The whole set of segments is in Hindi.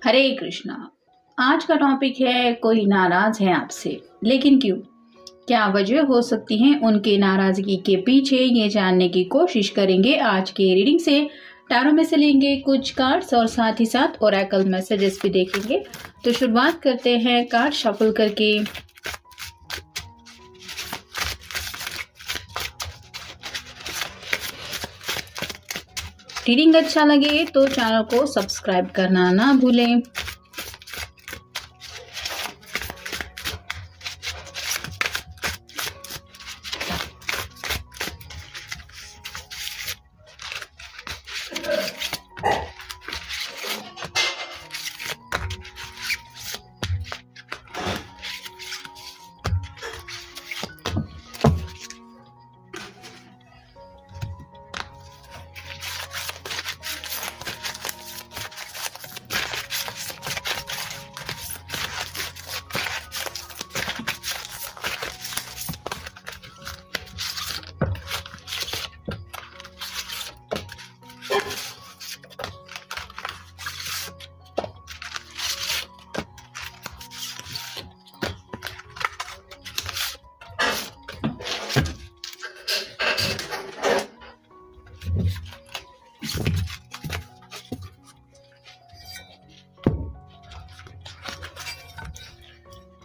हरे कृष्णा। आज का टॉपिक है कोई नाराज है आपसे, लेकिन क्यों? क्या वजह हो सकती है उनके नाराजगी के पीछे, ये जानने की कोशिश करेंगे आज के रीडिंग से। टैरो में से लेंगे कुछ कार्ड्स और साथ ही साथ ओरेकल मैसेजेस भी देखेंगे। तो शुरुआत करते हैं कार्ड शफल करके। रीडिंग अच्छा लगे तो चैनल को सब्सक्राइब करना ना भूलें।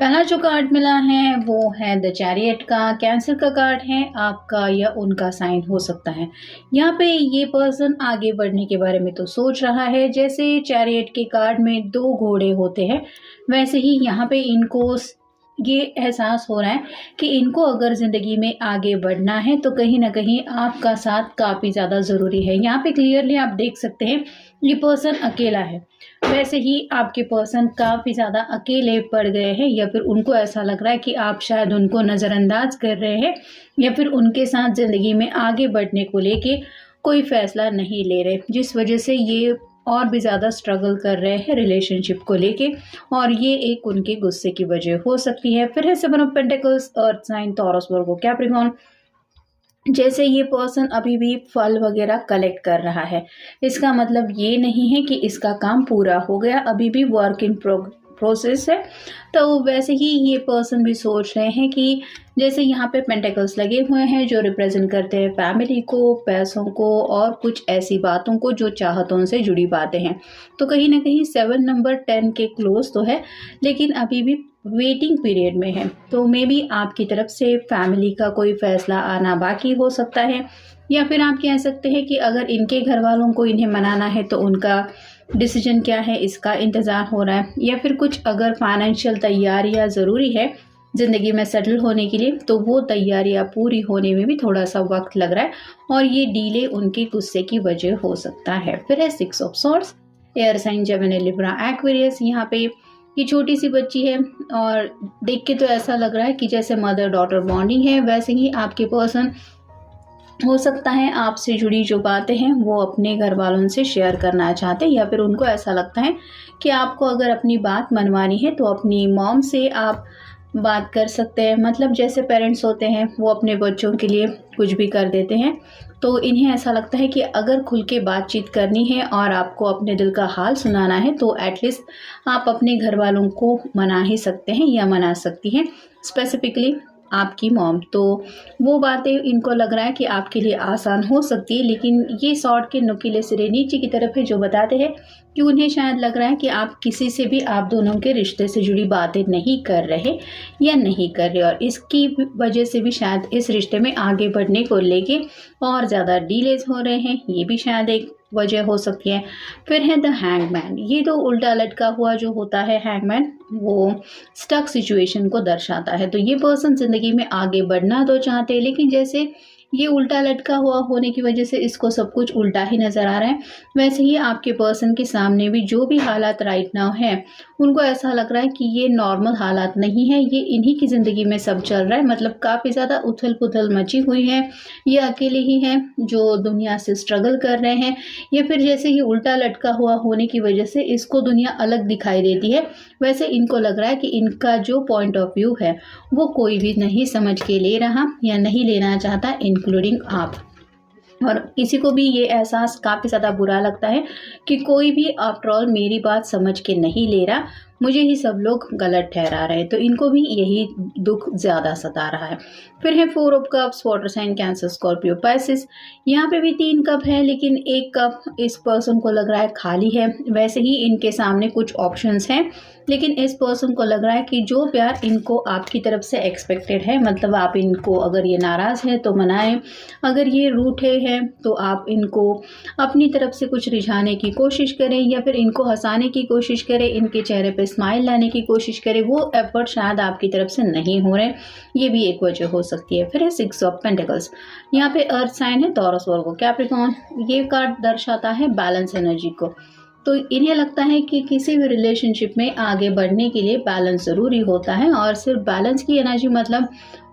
पहला जो कार्ड मिला है वो है द चैरियट का। कैंसर का कार्ड है, आपका या उनका साइन हो सकता है। यहाँ पे ये पर्सन आगे बढ़ने के बारे में तो सोच रहा है। जैसे चैरियट के कार्ड में 2 घोड़े होते हैं, वैसे ही यहाँ पे इनको ये एहसास हो रहा है कि इनको अगर ज़िंदगी में आगे बढ़ना है तो कहीं ना कहीं आपका साथ काफ़ी ज़्यादा ज़रूरी है। यहाँ पे क्लियरली आप देख सकते हैं ये पर्सन अकेला है। वैसे ही आपके पर्सन काफ़ी ज़्यादा अकेले पड़ गए हैं, या फिर उनको ऐसा लग रहा है कि आप शायद उनको नज़रअंदाज कर रहे हैं, या फिर उनके साथ ज़िंदगी में आगे बढ़ने को लेके कोई फ़ैसला नहीं ले रहे, जिस वजह से ये और भी ज़्यादा स्ट्रगल कर रहे हैं रिलेशनशिप को लेके, और ये एक उनके गुस्से की वजह हो सकती है। फिर है 7 of pentacles, earth sign, Taurus, Virgo, Capricorn. जैसे ये पर्सन अभी भी फल वगैरह कलेक्ट कर रहा है, इसका मतलब ये नहीं है कि इसका काम पूरा हो गया, अभी भी वर्क इन प्रोसेस है। तो वैसे ही ये पर्सन भी सोच रहे हैं कि जैसे यहाँ पे पेंटिकल्स लगे हुए हैं जो रिप्रेजेंट करते हैं फैमिली को, पैसों को और कुछ ऐसी बातों को जो चाहतों से जुड़ी बातें हैं। तो कहीं ना कहीं 7 नंबर 10 के क्लोज तो है, लेकिन अभी भी वेटिंग पीरियड में है। तो मे बी आपकी तरफ से फैमिली का कोई फैसला आना बाकी हो सकता है, या फिर आप कह सकते हैं कि अगर इनके घर वालों को इन्हें मनाना है तो उनका डिसीजन क्या है इसका इंतज़ार हो रहा है, या फिर कुछ अगर फाइनेंशियल तैयारियां ज़रूरी है ज़िंदगी में सेटल होने के लिए तो वो तैयारियां पूरी होने में भी थोड़ा सा वक्त लग रहा है, और ये डीले उनके गुस्से की वजह हो सकता है। फिर है 6 of swords, air sign, Gemini, Libra, Aquarius. यहाँ पे ये छोटी सी बच्ची है और देख के तो ऐसा लग रहा है कि जैसे मदर डॉटर बॉन्डिंग है। वैसे ही आपके पर्सन हो सकता है आपसे जुड़ी जो बातें हैं वो अपने घर वालों से शेयर करना चाहते हैं, या फिर उनको ऐसा लगता है कि आपको अगर अपनी बात मनवानी है तो अपनी मॉम से आप बात कर सकते हैं। मतलब जैसे पेरेंट्स होते हैं वो अपने बच्चों के लिए कुछ भी कर देते हैं, तो इन्हें ऐसा लगता है कि अगर खुल के बातचीत करनी है और आपको अपने दिल का हाल सुनाना है तो एटलीस्ट आप अपने घर वालों को मना ही सकते हैं या मना सकती हैं, स्पेसिफिकली आपकी मॉम। तो वो बातें इनको लग रहा है कि आपके लिए आसान हो सकती है, लेकिन ये सॉर्ड के नुकीले सिरे नीचे की तरफ है जो बताते हैं कि उन्हें शायद लग रहा है कि आप किसी से भी आप दोनों के रिश्ते से जुड़ी बातें नहीं कर रहे या नहीं कर रहे, और इसकी वजह से भी शायद इस रिश्ते में आगे बढ़ने को लेके और ज़्यादा डिलेज हो रहे हैं, ये भी शायद एक वजह हो सकती है। फिर है द हैंगमैन। ये तो उल्टा लटका हुआ जो होता है हैंगमैन, वो स्टक सिचुएशन को दर्शाता है। तो ये पर्सन ज़िंदगी में आगे बढ़ना तो चाहते हैं, लेकिन जैसे ये उल्टा लटका हुआ होने की वजह से इसको सब कुछ उल्टा ही नज़र आ रहा है। वैसे ही आपके पर्सन के सामने भी जो भी हालात राइट नाउ हैं, उनको ऐसा लग रहा है कि ये नॉर्मल हालात नहीं है, ये इन्हीं की ज़िंदगी में सब चल रहा है। मतलब काफ़ी ज़्यादा उथल पुथल मची हुई है, ये अकेले ही हैं जो दुनिया से स्ट्रगल कर रहे हैं, या फिर जैसे ये उल्टा लटका हुआ होने की वजह से इसको दुनिया अलग दिखाई देती है, वैसे इनको लग रहा है कि इनका जो पॉइंट ऑफ व्यू है वो कोई भी नहीं समझ के ले रहा या नहीं लेना चाहता, इंक्लूडिंग आप। और किसी को भी ये एहसास काफ़ी ज़्यादा बुरा लगता है कि कोई भी आफ्टर ऑल मेरी बात समझ के नहीं ले रहा, मुझे ही सब लोग गलत ठहरा रहे हैं, तो इनको भी यही दुख ज़्यादा सता रहा है। फिर है 4 of cups, water sign, Cancer, Scorpio, Pisces. यहाँ पे भी 3 कप है, लेकिन एक कप इस पर्सन को लग रहा है खाली है। वैसे ही इनके सामने कुछ ऑप्शंस हैं, लेकिन इस पर्सन को लग रहा है कि जो प्यार इनको आपकी तरफ से एक्सपेक्टेड है, मतलब आप इनको, अगर ये नाराज़ है तो मनाएं, अगर ये रूठे हैं तो आप इनको अपनी तरफ से कुछ रिझाने की कोशिश करें या फिर इनको हंसाने की कोशिश करें, इनके चेहरे पे स्माइल लाने की कोशिश करें। वो एफर्ट शायद आपकी तरफ से नहीं हो रहे, ये भी एक वजह हो सकती है। फिर है 6 ऑफ पेंटिकल्स। यहाँ पे अर्थ साइन है, टॉरस, वर्गो, कैप्रिकॉर्न। ये कार्ड दर्शाता है बैलेंस एनर्जी को। तो इन्हें लगता है कि किसी भी रिलेशनशिप में आगे बढ़ने के लिए बैलेंस ज़रूरी होता है, और सिर्फ बैलेंस की एनर्जी मतलब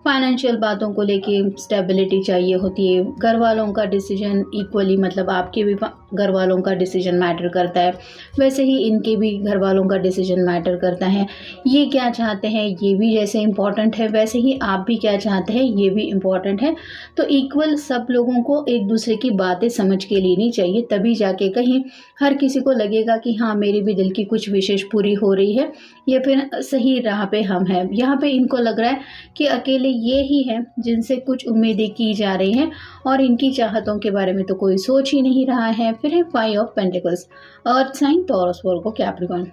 फाइनेंशियल बातों को लेके स्टेबिलिटी चाहिए होती है। घर वालों का डिसीजन इक्वली, मतलब आपके भी घर वालों का डिसीजन मैटर करता है, वैसे ही इनके भी घर वालों का डिसीजन मैटर करता है। ये क्या चाहते हैं ये भी जैसे इम्पॉर्टेंट है, वैसे ही आप भी क्या चाहते हैं ये भी इम्पॉर्टेंट है। तो इक्वल सब लोगों को एक दूसरे की बातें समझ के लेनी चाहिए, तभी जाके कहीं हर किसी को लगेगा कि हाँ मेरी भी दिल की कुछ विशेष पूरी हो रही है, या फिर सही राह पे हम हैं। यहाँ पे इनको लग रहा है कि अकेले ये ही हैं जिनसे कुछ उम्मीदें की जा रही हैं, और इनकी चाहतों के बारे में तो कोई सोच ही नहीं रहा है। फिर है 5 of pentacles, earth sign, Taurus, Virgo, Capricorn.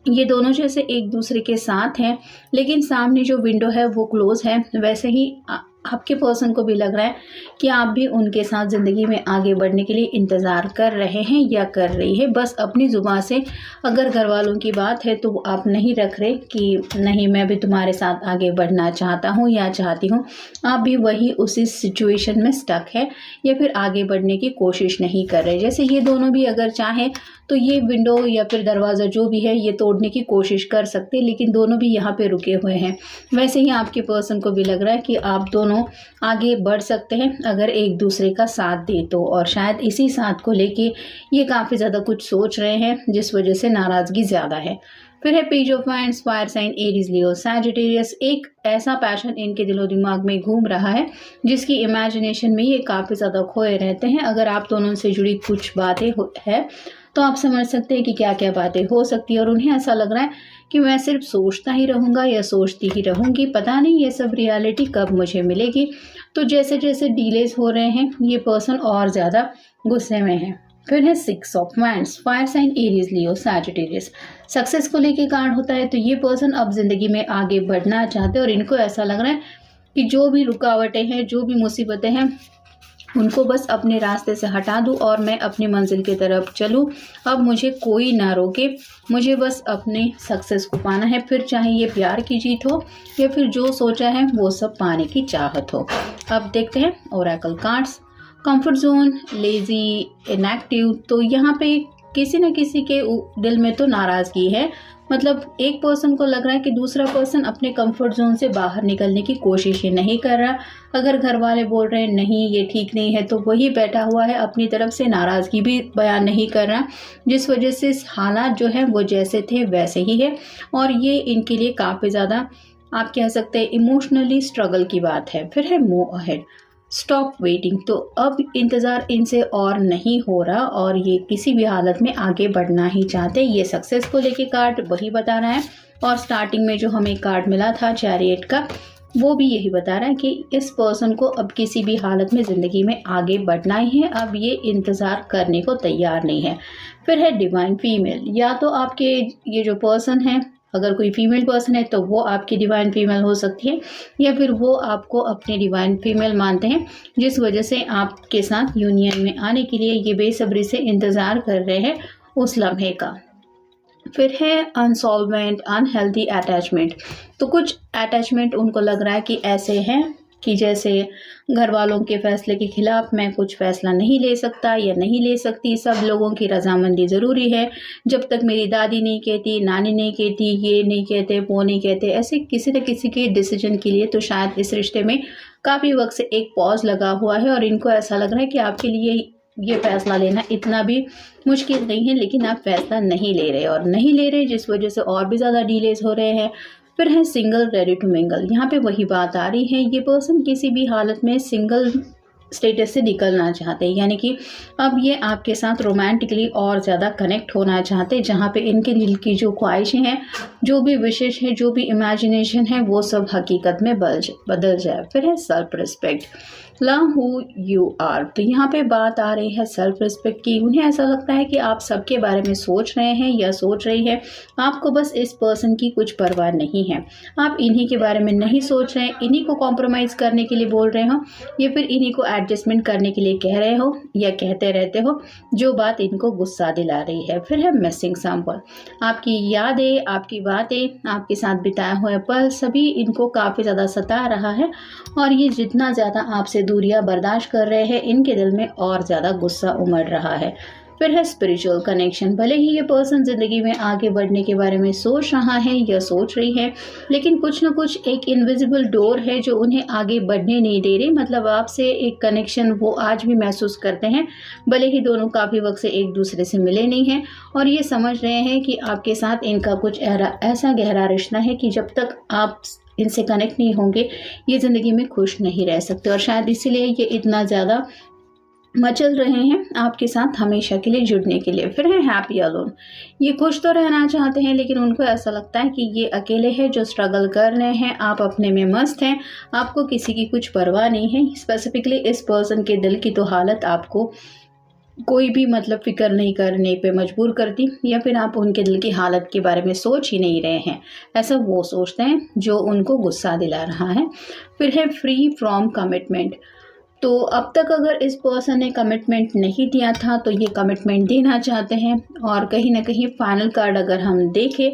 ये दोनों जैसे एक दूसरे के साथ हैं, लेकिन सामने जो विंडो है वो क्लोज है। वैसे ही आपके पर्सन को भी लग रहा है कि आप भी उनके साथ ज़िंदगी में आगे बढ़ने के लिए इंतज़ार कर रहे हैं या कर रही है। बस अपनी ज़ुबान से अगर घर वालों की बात है तो आप नहीं रख रहे कि नहीं मैं भी तुम्हारे साथ आगे बढ़ना चाहता हूँ या चाहती हूँ। आप भी वही उसी सिचुएशन में स्टक है या फिर आगे बढ़ने की कोशिश नहीं कर रहे। जैसे ये दोनों भी अगर चाहें तो ये विंडो या फिर दरवाज़ा जो भी है ये तोड़ने की कोशिश कर सकते, लेकिन दोनों भी यहाँ पे रुके हुए हैं। वैसे ही आपके पर्सन को भी लग रहा है कि आप दोनों आगे बढ़ सकते हैं अगर एक दूसरे का साथ दे तो, और शायद इसी साथ को लेके ये काफ़ी ज़्यादा कुछ सोच रहे हैं, जिस वजह से नाराज़गी ज़्यादा है। फिर है page of wands, fire sign, Aries, Leo, Sagittarius. एक ऐसा पैशन इनके दिलो दिमाग में घूम रहा है जिसकी इमेजिनेशन में ये काफ़ी ज़्यादा खोए रहते हैं। अगर आप दोनों से जुड़ी कुछ बातें है तो आप समझ सकते हैं कि क्या क्या बातें हो सकती है, और उन्हें ऐसा लग रहा है कि मैं सिर्फ सोचता ही रहूँगा या सोचती ही रहूँगी, पता नहीं ये सब रियलिटी कब मुझे मिलेगी। तो जैसे जैसे डिलेज हो रहे हैं ये पर्सन और ज़्यादा गुस्से में है। फिर है 6 of wands, fire sign, Aries, Leo, Sagittarius. Success को लेके कार्ड होता है, तो ये पर्सन अब ज़िंदगी में आगे बढ़ना चाहते हैं, और इनको ऐसा लग रहा है कि जो भी रुकावटें हैं, जो भी मुसीबतें हैं, उनको बस अपने रास्ते से हटा दूं और मैं अपनी मंजिल की तरफ चलूं। अब मुझे कोई ना रोके, मुझे बस अपने सक्सेस को पाना है, फिर चाहे ये प्यार की जीत हो या फिर जो सोचा है वो सब पाने की चाहत हो। अब देखते हैं Oracle cards. Comfort zone, lazy, inactive. तो यहाँ पे किसी न किसी के दिल में तो नाराज़गी है, मतलब एक पर्सन को लग रहा है कि दूसरा पर्सन अपने कंफर्ट जोन से बाहर निकलने की कोशिश ही नहीं कर रहा। अगर घर वाले बोल रहे हैं नहीं ये ठीक नहीं है, तो वही बैठा हुआ है, अपनी तरफ से नाराज़गी भी बयान नहीं कर रहा, जिस वजह से हालात जो है वो जैसे थे वैसे ही है, और ये इनके लिए काफ़ी ज़्यादा आप कह सकते हैं इमोशनली स्ट्रगल की बात है। फिर है मूव अहेड, स्टॉप वेटिंग। तो अब इंतज़ार इनसे और नहीं हो रहा और ये किसी भी हालत में आगे बढ़ना ही चाहते। ये सक्सेस को लेके कार्ड वही बता रहा है, और स्टार्टिंग में जो हमें कार्ड मिला था चैरियट का, वो भी यही बता रहा है कि इस पर्सन को अब किसी भी हालत में ज़िंदगी में आगे बढ़ना ही है, अब ये इंतज़ार करने को तैयार नहीं है। फिर है डिवाइन फीमेल, या तो आपके ये जो पर्सन है, अगर कोई फीमेल पर्सन है तो वो आपकी डिवाइन फीमेल हो सकती है, या फिर वो आपको अपने डिवाइन फीमेल मानते हैं, जिस वजह से आपके साथ यूनियन में आने के लिए ये बेसब्री से इंतज़ार कर रहे हैं उस लम्हे का। फिर है अनसॉल्वेंट, अनहेल्दी अटैचमेंट। तो कुछ अटैचमेंट उनको लग रहा है कि ऐसे हैं कि जैसे घर वालों के फैसले के खिलाफ मैं कुछ फैसला नहीं ले सकता या नहीं ले सकती, सब लोगों की रजामंदी ज़रूरी है, जब तक मेरी दादी नहीं कहती, नानी नहीं कहती, ये नहीं कहते, वो नहीं कहते, ऐसे किसी न किसी के डिसीजन के लिए तो शायद इस रिश्ते में काफ़ी वक्त से एक पॉज लगा हुआ है, और इनको ऐसा लग रहा है कि आपके लिए ये फैसला लेना इतना भी मुश्किल नहीं है, लेकिन आप फैसला नहीं ले रहे और नहीं ले रहे, जिस वजह से और भी ज़्यादा डिलेज हो रहे हैं। फिर है सिंगल, रेडी टू मिंगल। यहाँ पे वही बात आ रही है, ये पर्सन किसी भी हालत में सिंगल स्टेटस से निकलना चाहते हैं, यानी कि अब ये आपके साथ रोमांटिकली और ज़्यादा कनेक्ट होना चाहते हैं, जहाँ पे इनके दिल की जो ख्वाहिशें हैं, जो भी विशेष है, जो भी इमेजिनेशन है, वो सब हकीकत में बदल जाए। फिर है self respect, love who you are. तो यहाँ पे बात आ रही है सेल्फ रिस्पेक्ट की। उन्हें ऐसा लगता है कि आप सबके बारे में सोच रहे हैं या सोच रही है, आपको बस इस पर्सन की कुछ परवाह नहीं है। आप इन्हीं के बारे में नहीं सोच रहे हैं, इन्हीं को कॉम्प्रोमाइज़ करने के लिए बोल रहे हो या फिर इन्हीं को एडजस्टमेंट करने के लिए कह रहे हो या कहते रहते हो, जो बात इनको गुस्सा दिला रही है। फिर है मिसिंग समवन, आपकी यादें, आपकी बातें, आपके साथ बिताए हुए पल, सभी इनको काफ़ी ज़्यादा सता रहा है और ये जितना ज़्यादा आपसे दूरियां बर्दाश्त कर रहे हैं, इनके दिल में और ज़्यादा गुस्सा उमड़ रहा है। फिर है स्पिरिचुअल कनेक्शन, भले ही ये पर्सन ज़िंदगी में आगे बढ़ने के बारे में सोच रहा है या सोच रही है, लेकिन कुछ ना कुछ एक इनविजिबल डोर है जो उन्हें आगे बढ़ने नहीं दे रही। मतलब आपसे एक कनेक्शन वो आज भी महसूस करते हैं, भले ही दोनों काफ़ी वक्त से एक दूसरे से मिले नहीं हैं, और ये समझ रहे हैं कि आपके साथ इनका कुछ ऐसा गहरा रिश्ता है कि जब तक आप इनसे कनेक्ट नहीं होंगे, ये ज़िंदगी में खुश नहीं रह सकते, और शायद इसीलिए ये इतना ज़्यादा मचल रहे हैं आपके साथ हमेशा के लिए जुड़ने के लिए। फिर है हैप्पी अलोन, ये खुश तो रहना चाहते हैं, लेकिन उनको ऐसा लगता है कि ये अकेले हैं जो स्ट्रगल कर रहे हैं, आप अपने में मस्त हैं, आपको किसी की कुछ परवाह नहीं है। स्पेसिफिकली इस पर्सन के दिल की तो हालत आपको कोई भी मतलब फ़िक्र नहीं करने पे मजबूर करती, या फिर आप उनके दिल की हालत के बारे में सोच ही नहीं रहे हैं, ऐसा वो सोचते हैं जो उनको गुस्सा दिला रहा है। फिर है फ्री फ्रॉम कमिटमेंट, तो अब तक अगर इस पर्सन ने कमिटमेंट नहीं दिया था तो ये कमिटमेंट देना चाहते हैं, और कहीं ना कहीं फाइनल कार्ड अगर हम देखें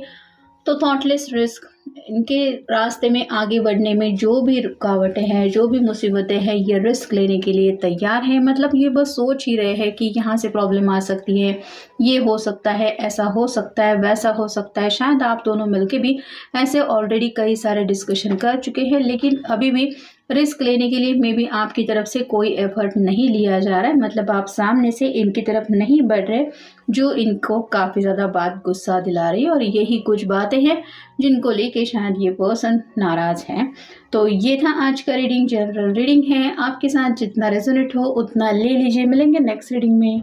तो थॉटलेस रिस्क, इनके रास्ते में आगे बढ़ने में जो भी रुकावटें हैं, जो भी मुसीबतें हैं, ये रिस्क लेने के लिए तैयार हैं। मतलब ये बस सोच ही रहे हैं कि यहाँ से प्रॉब्लम आ सकती है, ये हो सकता है, ऐसा हो सकता है, वैसा हो सकता है। शायद आप दोनों मिलके भी ऐसे ऑलरेडी कई सारे डिस्कशन कर चुके हैं, लेकिन अभी भी रिस्क लेने के लिए मे बी आपकी तरफ से कोई एफर्ट नहीं लिया जा रहा है। मतलब आप सामने से इनकी तरफ नहीं बढ़ रहे, जो इनको काफ़ी ज़्यादा बात गुस्सा दिला रही है, और यही कुछ बातें हैं जिनको लेके शायद ये पर्सन नाराज़ हैं। तो ये था आज का रीडिंग, जनरल रीडिंग है, आपके साथ जितना रेजोनेट हो उतना ले लीजिए। मिलेंगे नेक्स्ट रीडिंग में।